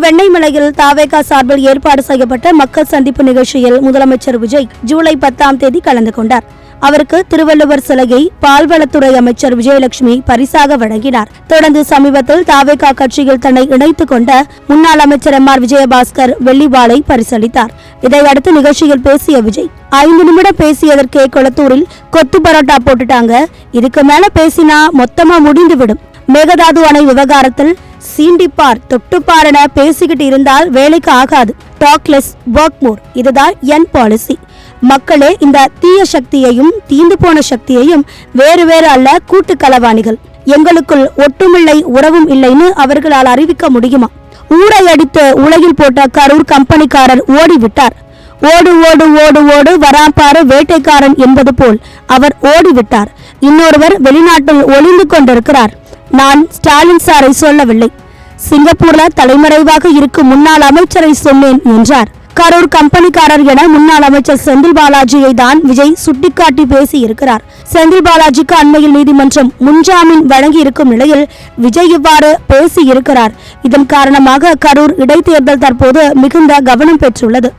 கரூர் வெண்ணெய்மலையில் தாவேகா சார்பில் ஏற்பாடு செய்யப்பட்ட மக்கள் சந்திப்பு நிகழ்ச்சியில் முதலமைச்சர் விஜய் ஜூலை 10 கலந்து கொண்டார். அவருக்கு திருவள்ளுவர் சிலையை பால்வளத்துறை அமைச்சர் விஜயலட்சுமி பரிசாக வழங்கினார். தொடர்ந்து சமீபத்தில் தாவேகா கட்சியில் தன்னை இணைத்துக் கொண்ட முன்னாள் அமைச்சர் MR விஜயபாஸ்கர் வெள்ளிவாளை பரிசளித்தார். இதையடுத்து நிகழ்ச்சியில் பேசிய விஜய் 5 நிமிடம் பேசியதற்கே கொளத்தூரில் கொத்து பரோட்டா போட்டுட்டாங்க, இதுக்கு மேல பேசினா மொத்தமா முடிந்துவிடும். மேகதாது அணை விவகாரத்தில் சீண்டிப்பார் தொட்டுப்பார் என பேசிக்கிட்டு இருந்தால் வேலைக்கு ஆகாது. டாக்லெஸ் ஒர்க் மோர், இதுதான் என் பாலிசி. மக்களே, இந்த தீய சக்தியையும் தீந்து போன சக்தியையும் வேறு வேறு அல்ல, கூட்டு களவாணிகள். எங்களுக்குள் ஒட்டுமில்லை உறவும் இல்லைன்னு அவர்களால் அறிவிக்க முடியுமா? ஊரை அடித்து உலகில் போட்ட கரூர் கம்பெனிக்காரர் ஓடிவிட்டார். ஓடு ஓடு ஓடு ஓடு வராப்பாறு வேட்டைக்காரன் என்பது போல் அவர் ஓடிவிட்டார். இன்னொருவர் வெளிநாட்டில் ஒளிந்து கொண்டிருக்கிறார். நான் ஸ்டாலின் சாரை சொல்லவில்லை, சிங்கப்பூர்ல தலைமறைவாக இருக்கும் முன்னாள் அமைச்சரை சொன்னேன் என்றார். கரூர் கம்பெனிக்காரர் என முன்னாள் அமைச்சர் செந்தில் பாலாஜியை தான் விஜய் சுட்டிக்காட்டி பேசி இருக்கிறார். செந்தில் பாலாஜிக்கு அண்மையில் நீதிமன்றம் முன்ஜாமீன் வழங்கி இருக்கும் நிலையில் விஜய் இவ்வாறு பேசி இருக்கிறார். இதன் காரணமாக கரூர் இடைத்தேர்தல் தற்போது மிகுந்த கவனம் பெற்றுள்ளது.